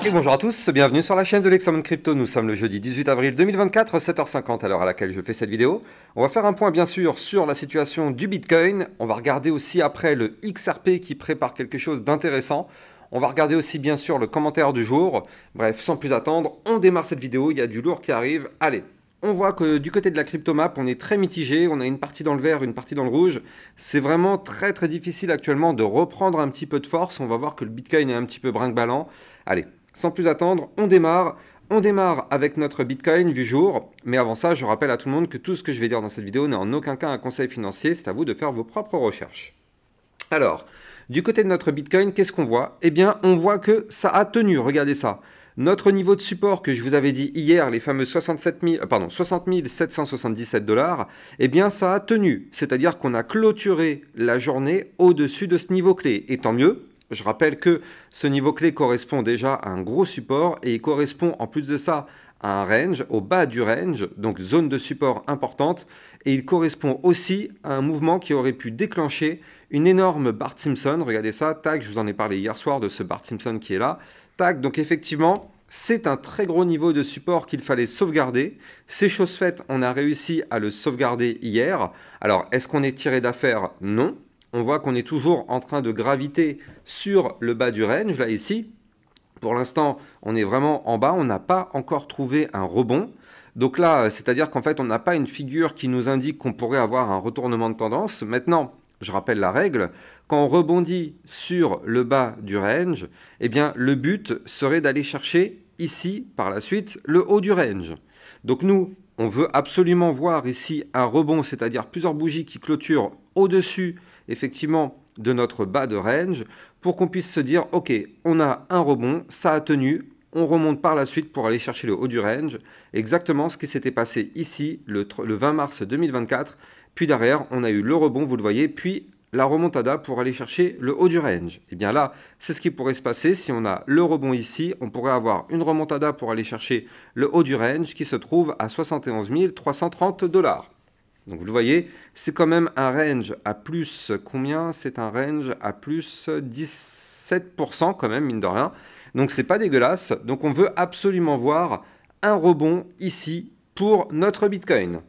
Et bonjour à tous, bienvenue sur la chaîne de l'Examen Crypto. Nous sommes le jeudi 18 avril 2024, 7h50 à l'heure à laquelle je fais cette vidéo. On va faire un point bien sûr sur la situation du Bitcoin. On va regarder aussi après le XRP qui prépare quelque chose d'intéressant. On va regarder aussi bien sûr le commentaire du jour. Bref, sans plus attendre, on démarre cette vidéo, il y a du lourd qui arrive. Allez, on voit que du côté de la cryptomap, on est très mitigé. On a une partie dans le vert, une partie dans le rouge. C'est vraiment très difficile actuellement de reprendre un petit peu de force. On va voir que le Bitcoin est un petit peu brinque-ballant. Allez. Sans plus attendre, on démarre. On démarre avec notre Bitcoin du jour. Mais avant ça, je rappelle à tout le monde que tout ce que je vais dire dans cette vidéo n'est en aucun cas un conseil financier. C'est à vous de faire vos propres recherches. Alors, du côté de notre Bitcoin, qu'est-ce qu'on voit? Eh bien, on voit que ça a tenu. Regardez ça. Notre niveau de support que je vous avais dit hier, les fameux 60 777 $, eh bien, ça a tenu. C'est-à-dire qu'on a clôturé la journée au-dessus de ce niveau clé. Et tant mieux. Je rappelle que ce niveau clé correspond déjà à un gros support et il correspond en plus de ça à un range, au bas du range, donc zone de support importante. Et il correspond aussi à un mouvement qui aurait pu déclencher une énorme Bart Simpson. Regardez ça, tac, je vous en ai parlé hier soir de ce Bart Simpson qui est là. Tac, donc effectivement, c'est un très gros niveau de support qu'il fallait sauvegarder. C'est chose faite, on a réussi à le sauvegarder hier. Alors, est-ce qu'on est tiré d'affaire? Non. On voit qu'on est toujours en train de graviter sur le bas du range, là ici. Pour l'instant, on est vraiment en bas, on n'a pas encore trouvé un rebond. Donc là, c'est-à-dire qu'en fait, on n'a pas une figure qui nous indique qu'on pourrait avoir un retournement de tendance. Maintenant, je rappelle la règle, quand on rebondit sur le bas du range, eh bien, le but serait d'aller chercher ici, par la suite, le haut du range. Donc nous, on veut absolument voir ici un rebond, c'est-à-dire plusieurs bougies qui clôturent au-dessus, effectivement, de notre bas de range, pour qu'on puisse se dire, ok, on a un rebond, ça a tenu, on remonte par la suite pour aller chercher le haut du range. Exactement ce qui s'était passé ici, le 20 mars 2024, puis derrière, on a eu le rebond, vous le voyez, puis la remontada pour aller chercher le haut du range. Et bien là, c'est ce qui pourrait se passer. Si on a le rebond ici, on pourrait avoir une remontada pour aller chercher le haut du range qui se trouve à 71 330 $. Donc vous le voyez, c'est quand même un range à plus combien? C'est un range à plus 17% quand même, mine de rien. Donc c'est pas dégueulasse. Donc on veut absolument voir un rebond ici pour notre Bitcoin.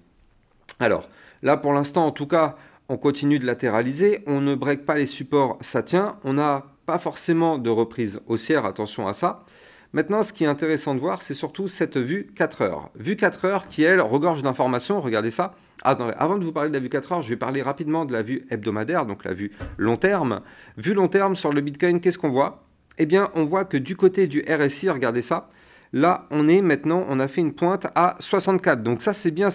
Alors là pour l'instant en tout cas, on continue de latéraliser, on ne break pas les supports, ça tient. On n'a pas forcément de reprise haussière, attention à ça. Maintenant, ce qui est intéressant de voir, c'est surtout cette vue 4 heures. Vue 4 heures qui, elle, regorge d'informations. Regardez ça. Attendez, avant de vous parler de la vue 4 heures, je vais parler rapidement de la vue hebdomadaire, donc la vue long terme. Vue long terme sur le Bitcoin, qu'est-ce qu'on voit? Eh bien, on voit que du côté du RSI, regardez ça. Là, on a fait une pointe à 64. Donc ça, c'est bien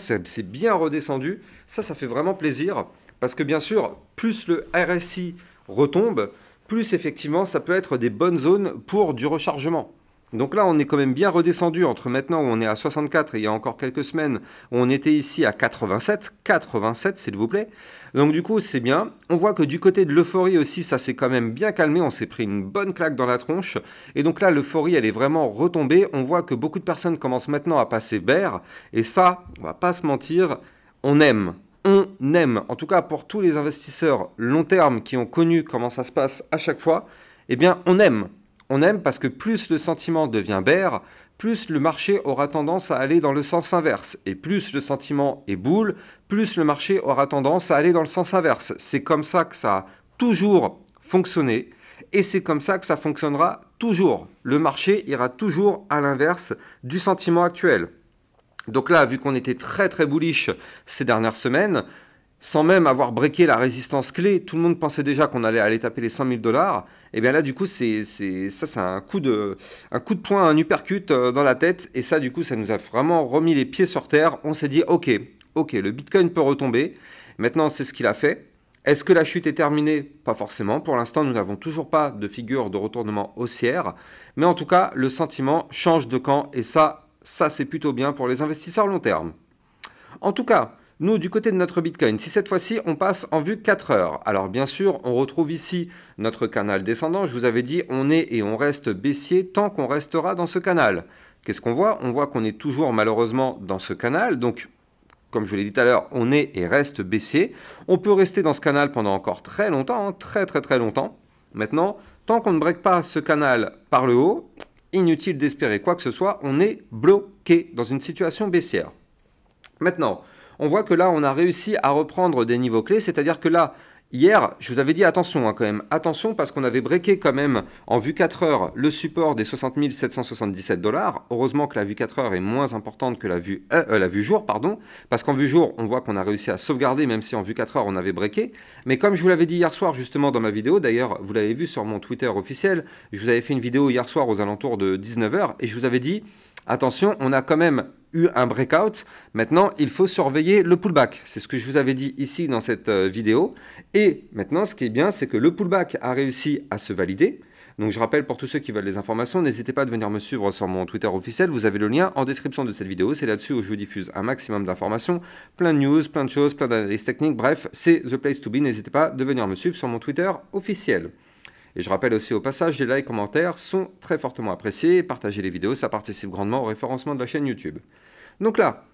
redescendu. Ça fait vraiment plaisir. Parce que bien sûr, plus le RSI retombe, plus effectivement, ça peut être des bonnes zones pour du rechargement. Donc là, on est quand même bien redescendu entre maintenant où on est à 64 et il y a encore quelques semaines où on était ici à 87. 87, s'il vous plaît. Donc du coup, c'est bien. On voit que du côté de l'euphorie aussi, ça s'est quand même bien calmé. On s'est pris une bonne claque dans la tronche. Et donc là, l'euphorie, elle est vraiment retombée. On voit que beaucoup de personnes commencent maintenant à passer bear. Et ça, on va pas se mentir, on aime. On aime. En tout cas, pour tous les investisseurs long terme qui ont connu comment ça se passe à chaque fois, eh bien, on aime. On aime parce que plus le sentiment devient bear, plus le marché aura tendance à aller dans le sens inverse. Et plus le sentiment est bull, plus le marché aura tendance à aller dans le sens inverse. C'est comme ça que ça a toujours fonctionné et c'est comme ça que ça fonctionnera toujours. Le marché ira toujours à l'inverse du sentiment actuel. Donc là, vu qu'on était très bullish ces dernières semaines, sans même avoir breaké la résistance clé, tout le monde pensait déjà qu'on allait aller taper les 100 000 $. Et bien là, du coup, c'est un coup de poing, un uppercut dans la tête. Et ça, du coup, ça nous a vraiment remis les pieds sur terre. On s'est dit, ok, le Bitcoin peut retomber. Maintenant, c'est ce qu'il a fait. Est-ce que la chute est terminée? Pas forcément. Pour l'instant, nous n'avons toujours pas de figure de retournement haussière. Mais en tout cas, le sentiment change de camp. Et ça c'est plutôt bien pour les investisseurs long terme. En tout cas, nous, du côté de notre Bitcoin, si cette fois-ci, on passe en vue 4 heures. Alors, bien sûr, on retrouve ici notre canal descendant. Je vous avais dit, on est et on reste baissier tant qu'on restera dans ce canal. Qu'est-ce qu'on voit? On voit qu'on est toujours, malheureusement, dans ce canal. Donc, comme je vous l'ai dit tout à l'heure, on est et reste baissier. On peut rester dans ce canal pendant encore très longtemps, très longtemps. Maintenant, tant qu'on ne break pas ce canal par le haut, inutile d'espérer quoi que ce soit, on est bloqué dans une situation baissière. Maintenant, on voit que là, on a réussi à reprendre des niveaux clés, c'est-à-dire que là, hier, je vous avais dit attention quand même, attention parce qu'on avait breaké quand même en vue 4 heures le support des 60 777 $. Heureusement que la vue 4 heures est moins importante que la vue jour, pardon, parce qu'en vue jour, on voit qu'on a réussi à sauvegarder, même si en vue 4 heures, on avait breaké. Mais comme je vous l'avais dit hier soir justement dans ma vidéo, d'ailleurs, vous l'avez vu sur mon Twitter officiel, je vous avais fait une vidéo hier soir aux alentours de 19 h et je vous avais dit, attention, on a quand même eu un breakout. Maintenant, il faut surveiller le pullback. C'est ce que je vous avais dit ici dans cette vidéo. Et maintenant, ce qui est bien, c'est que le pullback a réussi à se valider. Donc, je rappelle pour tous ceux qui veulent des informations, n'hésitez pas à venir me suivre sur mon Twitter officiel. Vous avez le lien en description de cette vidéo. C'est là-dessus où je vous diffuse un maximum d'informations, plein de news, plein de choses, plein d'analyses techniques. Bref, c'est the place to be. N'hésitez pas à venir me suivre sur mon Twitter officiel. Et je rappelle aussi au passage, les likes et commentaires sont très fortement appréciés. Partagez les vidéos, ça participe grandement au référencement de la chaîne YouTube. Donc là,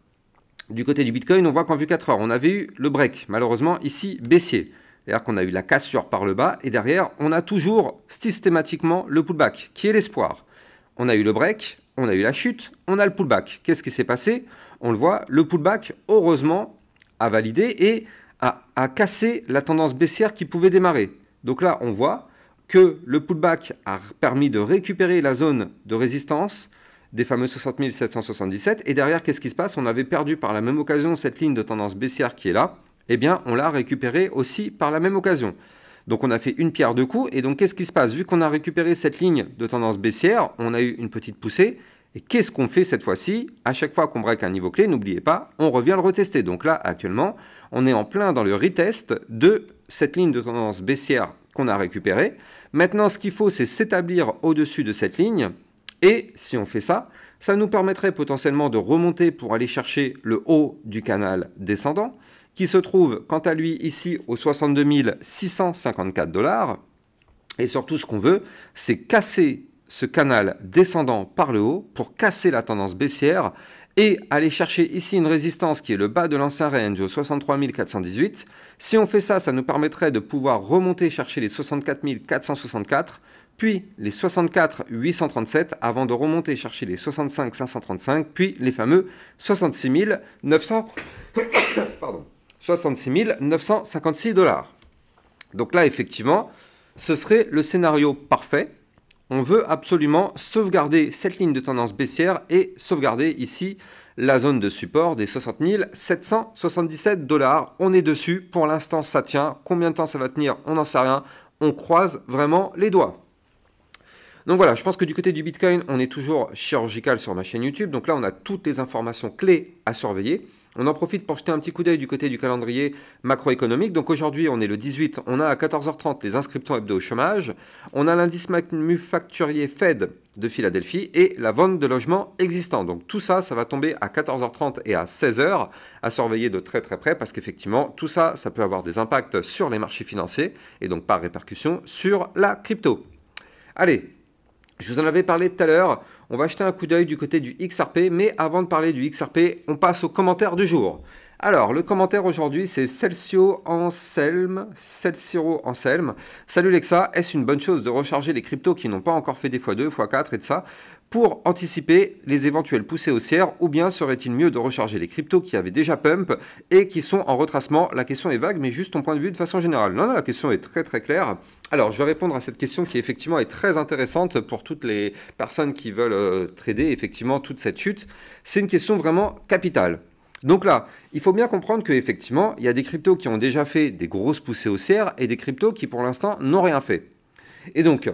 du côté du Bitcoin, on voit qu'en vue 4 heures, on avait eu le break, malheureusement ici baissier. C'est-à-dire qu'on a eu la cassure par le bas et derrière, on a toujours systématiquement le pullback, qui est l'espoir. On a eu le break, on a eu la chute, on a le pullback. Qu'est-ce qui s'est passé? On le voit, le pullback, heureusement, a validé et a cassé la tendance baissière qui pouvait démarrer. Donc là, on voit que le pullback a permis de récupérer la zone de résistance des fameux 60 777. Et derrière, qu'est-ce qui se passe? On avait perdu par la même occasion cette ligne de tendance baissière qui est là. Eh bien, on l'a récupérée aussi par la même occasion. Donc, on a fait une pierre deux coups. Et donc, qu'est-ce qui se passe? Vu qu'on a récupéré cette ligne de tendance baissière, on a eu une petite poussée. Et qu'est-ce qu'on fait cette fois-ci? À chaque fois qu'on break un niveau clé, n'oubliez pas, on revient le retester. Donc là, actuellement, on est en plein dans le retest de cette ligne de tendance baissière qu'on a récupérée. Maintenant, ce qu'il faut, c'est s'établir au-dessus de cette ligne. Et si on fait ça, ça nous permettrait potentiellement de remonter pour aller chercher le haut du canal descendant, qui se trouve, quant à lui, ici aux 62 654 $. Et surtout, ce qu'on veut, c'est casser ce canal descendant par le haut pour casser la tendance baissière et aller chercher ici une résistance qui est le bas de l'ancien range au 63 418. Si on fait ça, ça nous permettrait de pouvoir remonter chercher les 64 464, puis les 64 837 avant de remonter chercher les 65 535, puis les fameux 66 956 $. Donc là, effectivement, ce serait le scénario parfait. On veut absolument sauvegarder cette ligne de tendance baissière et sauvegarder ici la zone de support des 60 777 $. On est dessus. Pour l'instant, ça tient. Combien de temps ça va tenir? On n'en sait rien. On croise vraiment les doigts. Donc voilà, je pense que du côté du Bitcoin, on est toujours chirurgical sur ma chaîne YouTube. Donc là, on a toutes les informations clés à surveiller. On en profite pour jeter un petit coup d'œil du côté du calendrier macroéconomique. Donc aujourd'hui, on est le 18, on a à 14 h 30 les inscriptions hebdo au chômage. On a l'indice manufacturier Fed de Philadelphie et la vente de logements existants. Donc tout ça, ça va tomber à 14 h 30 et à 16 h à surveiller de très très près parce qu'effectivement, tout ça, ça peut avoir des impacts sur les marchés financiers et donc par répercussion sur la crypto. Allez. Je vous en avais parlé tout à l'heure, on va jeter un coup d'œil du côté du XRP, mais avant de parler du XRP, on passe au commentaire du jour. Alors, le commentaire aujourd'hui, c'est Celsius Anselme. Salut Lexa, est-ce une bonne chose de recharger les cryptos qui n'ont pas encore fait des x2, x4 et de ça pour anticiper les éventuelles poussées haussières, ou bien serait-il mieux de recharger les cryptos qui avaient déjà pump et qui sont en retracement? La question est vague, mais juste ton point de vue de façon générale. Non, la question est très très claire. Alors, je vais répondre à cette question qui effectivement est très intéressante pour toutes les personnes qui veulent trader effectivement toute cette chute. C'est une question vraiment capitale. Donc là, il faut bien comprendre qu'effectivement, il y a des cryptos qui ont déjà fait des grosses poussées haussières et des cryptos qui pour l'instant n'ont rien fait. Et donc,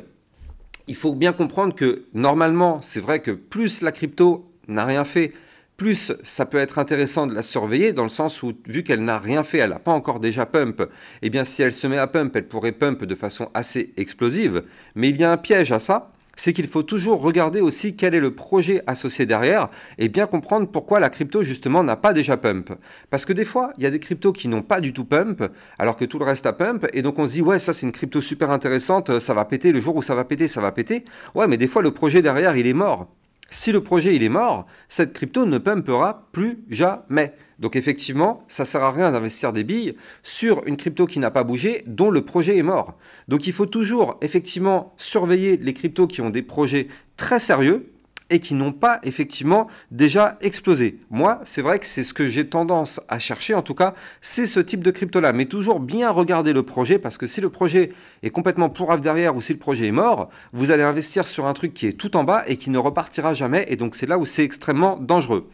il faut bien comprendre que normalement, c'est vrai que plus la crypto n'a rien fait, plus ça peut être intéressant de la surveiller dans le sens où, vu qu'elle n'a rien fait, elle n'a pas encore déjà pump, eh bien si elle se met à pump, elle pourrait pump de façon assez explosive. Mais il y a un piège à ça, c'est qu'il faut toujours regarder aussi quel est le projet associé derrière et bien comprendre pourquoi la crypto justement n'a pas déjà pump. Parce que des fois, il y a des cryptos qui n'ont pas du tout pump, alors que tout le reste a pump, et donc on se dit ouais, ça c'est une crypto super intéressante, ça va péter, le jour où ça va péter, ça va péter. Ouais, mais des fois le projet derrière, il est mort. Si le projet il est mort, cette crypto ne pumpera plus jamais. Donc effectivement, ça ne sert à rien d'investir des billes sur une crypto qui n'a pas bougé, dont le projet est mort. Donc il faut toujours effectivement surveiller les cryptos qui ont des projets très sérieux et qui n'ont pas effectivement déjà explosé. Moi, c'est vrai que c'est ce que j'ai tendance à chercher, en tout cas, c'est ce type de crypto-là. Mais toujours bien regarder le projet, parce que si le projet est complètement pourrave derrière ou si le projet est mort, vous allez investir sur un truc qui est tout en bas et qui ne repartira jamais. Et donc c'est là où c'est extrêmement dangereux.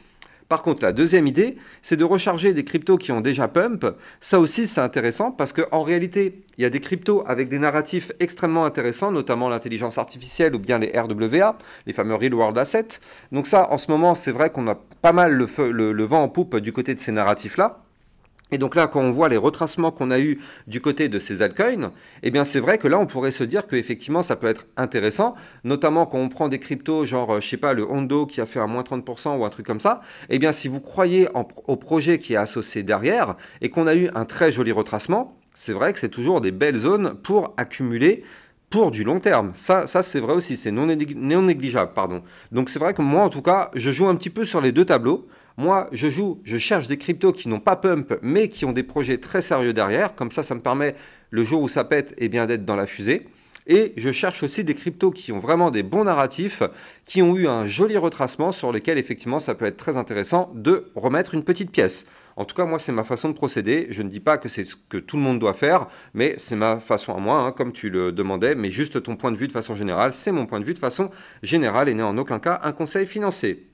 Par contre, la deuxième idée, c'est de recharger des cryptos qui ont déjà pump. Ça aussi, c'est intéressant parce qu'en réalité, il y a des cryptos avec des narratifs extrêmement intéressants, notamment l'intelligence artificielle ou bien les RWA, les fameux Real World Assets. Donc ça, en ce moment, c'est vrai qu'on a pas mal le vent en poupe du côté de ces narratifs-là. Et donc là, quand on voit les retracements qu'on a eu du côté de ces altcoins, eh bien c'est vrai que là, on pourrait se dire qu'effectivement, ça peut être intéressant, notamment quand on prend des cryptos, genre, je sais pas, le Hondo qui a fait un moins 30% ou un truc comme ça, eh bien si vous croyez au projet qui est associé derrière et qu'on a eu un très joli retracement, c'est vrai que c'est toujours des belles zones pour accumuler pour du long terme. Ça c'est vrai aussi, c'est non négligeable, pardon. Donc c'est vrai que moi, en tout cas, je joue un petit peu sur les deux tableaux. Moi, je cherche des cryptos qui n'ont pas pump, mais qui ont des projets très sérieux derrière. Comme ça me permet, le jour où ça pète, eh bien, d'être dans la fusée. Et je cherche aussi des cryptos qui ont vraiment des bons narratifs, qui ont eu un joli retracement sur lesquels, effectivement, ça peut être très intéressant de remettre une petite pièce. En tout cas, moi, c'est ma façon de procéder. Je ne dis pas que c'est ce que tout le monde doit faire, mais c'est ma façon à moi, hein, comme tu le demandais. Mais juste ton point de vue de façon générale, c'est mon point de vue de façon générale et n'est en aucun cas un conseil financier.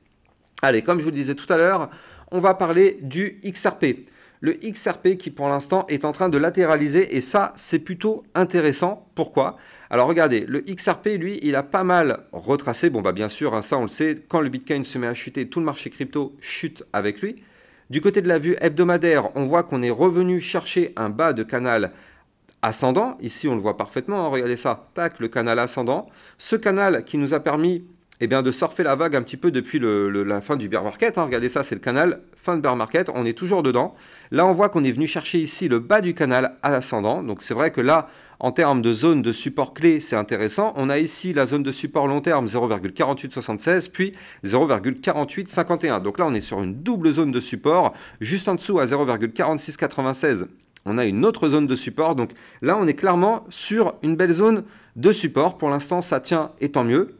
Allez, comme je vous le disais tout à l'heure, on va parler du XRP. Le XRP qui pour l'instant est en train de latéraliser et ça c'est plutôt intéressant. Pourquoi? Alors regardez, le XRP lui il a pas mal retracé. Bon bah bien sûr, hein, ça on le sait, quand le Bitcoin se met à chuter, tout le marché crypto chute avec lui. Du côté de la vue hebdomadaire, on voit qu'on est revenu chercher un bas de canal ascendant. Ici on le voit parfaitement, hein, regardez ça, tac, le canal ascendant. Ce canal qui nous a permis eh bien, de surfer la vague un petit peu depuis la fin du bear market. Hein. Regardez ça, c'est le canal fin de bear market. On est toujours dedans. Là, on voit qu'on est venu chercher ici le bas du canal ascendant. Donc, c'est vrai que là, en termes de zone de support clé, c'est intéressant. On a ici la zone de support long terme 0,4876, puis 0,4851. Donc là, on est sur une double zone de support. Juste en dessous, à 0,4696, on a une autre zone de support. Donc là, on est clairement sur une belle zone de support. Pour l'instant, ça tient et tant mieux.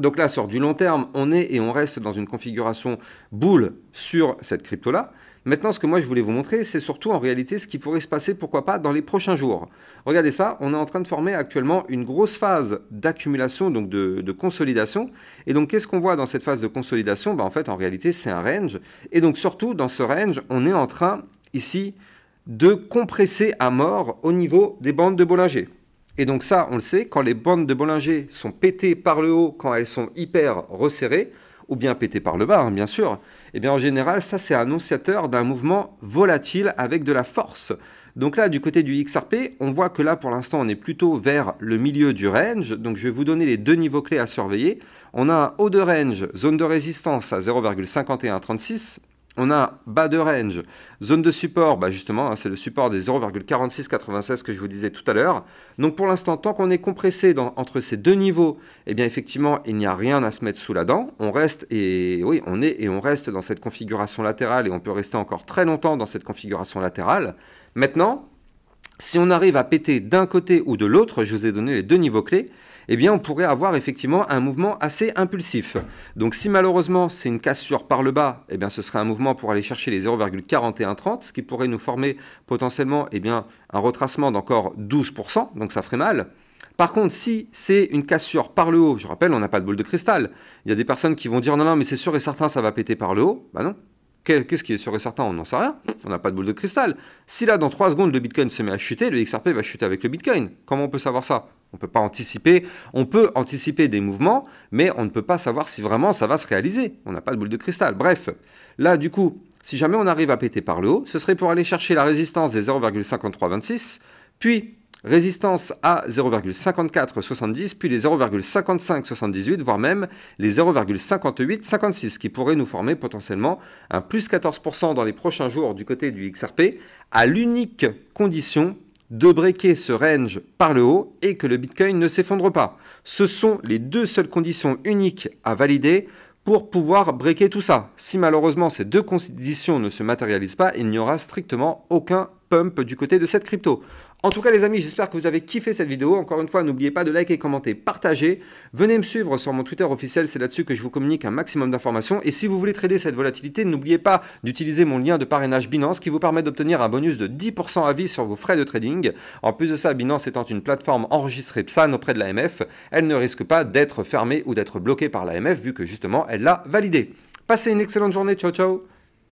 Donc là, sur du long terme, on est et on reste dans une configuration boule sur cette crypto-là. Maintenant, ce que moi je voulais vous montrer, c'est surtout en réalité ce qui pourrait se passer, pourquoi pas, dans les prochains jours. Regardez ça, on est en train de former actuellement une grosse phase d'accumulation, donc de consolidation. Et donc, qu'est-ce qu'on voit dans cette phase de consolidation? En fait, en réalité, c'est un range. Et donc, surtout, dans ce range, on est en train, ici, de compresser à mort au niveau des bandes de Bollinger. Et donc ça, on le sait, quand les bandes de Bollinger sont pétées par le haut, quand elles sont hyper resserrées, ou bien pétées par le bas, hein, bien sûr, eh bien en général, ça c'est annonciateur d'un mouvement volatile avec de la force. Donc là, du côté du XRP, on voit que là, pour l'instant, on est plutôt vers le milieu du range. Donc je vais vous donner les deux niveaux clés à surveiller. On a un haut de range, zone de résistance à 0,5136. On a bas de range, zone de support, justement, hein, c'est le support des 0,4696 que je vous disais tout à l'heure. Donc pour l'instant, tant qu'on est compressé entre ces deux niveaux, eh bien effectivement, il n'y a rien à se mettre sous la dent. On reste et oui, on reste dans cette configuration latérale et on peut rester encore très longtemps dans cette configuration latérale. Maintenant, si on arrive à péter d'un côté ou de l'autre, je vous ai donné les deux niveaux clés, eh bien on pourrait avoir effectivement un mouvement assez impulsif. Donc si malheureusement c'est une cassure par le bas, eh bien ce serait un mouvement pour aller chercher les 0,4130, ce qui pourrait nous former potentiellement eh bien, un retracement d'encore 12%, donc ça ferait mal. Par contre, si c'est une cassure par le haut, je rappelle, on n'a pas de boule de cristal. Il y a des personnes qui vont dire non, mais c'est sûr et certain, ça va péter par le haut. Non. Qu'est-ce qui est sûr et certain? On n'en sait rien. On n'a pas de boule de cristal. Si là, dans 3 secondes, le Bitcoin se met à chuter, le XRP va chuter avec le Bitcoin. Comment on peut savoir ça? On ne peut pas anticiper. On peut anticiper des mouvements, mais on ne peut pas savoir si vraiment ça va se réaliser. On n'a pas de boule de cristal. Bref, là, du coup, si jamais on arrive à péter par le haut, ce serait pour aller chercher la résistance des 0,5326, puis résistance à 0,5470, puis les 0,5578, voire même les 0,5856, qui pourraient nous former potentiellement un plus 14% dans les prochains jours du côté du XRP, à l'unique condition de breaker ce range par le haut et que le Bitcoin ne s'effondre pas. Ce sont les deux seules conditions uniques à valider pour pouvoir breaker tout ça. Si malheureusement ces deux conditions ne se matérialisent pas, il n'y aura strictement aucun pump du côté de cette crypto. En tout cas les amis, j'espère que vous avez kiffé cette vidéo. Encore une fois, n'oubliez pas de liker, commenter, partager. Venez me suivre sur mon Twitter officiel, c'est là-dessus que je vous communique un maximum d'informations. Et si vous voulez trader cette volatilité, n'oubliez pas d'utiliser mon lien de parrainage Binance qui vous permet d'obtenir un bonus de 10% à vie sur vos frais de trading. En plus de ça, Binance étant une plateforme enregistrée PSAN auprès de l'AMF, elle ne risque pas d'être fermée ou d'être bloquée par l'AMF vu que justement elle l'a validée. Passez une excellente journée, ciao ciao.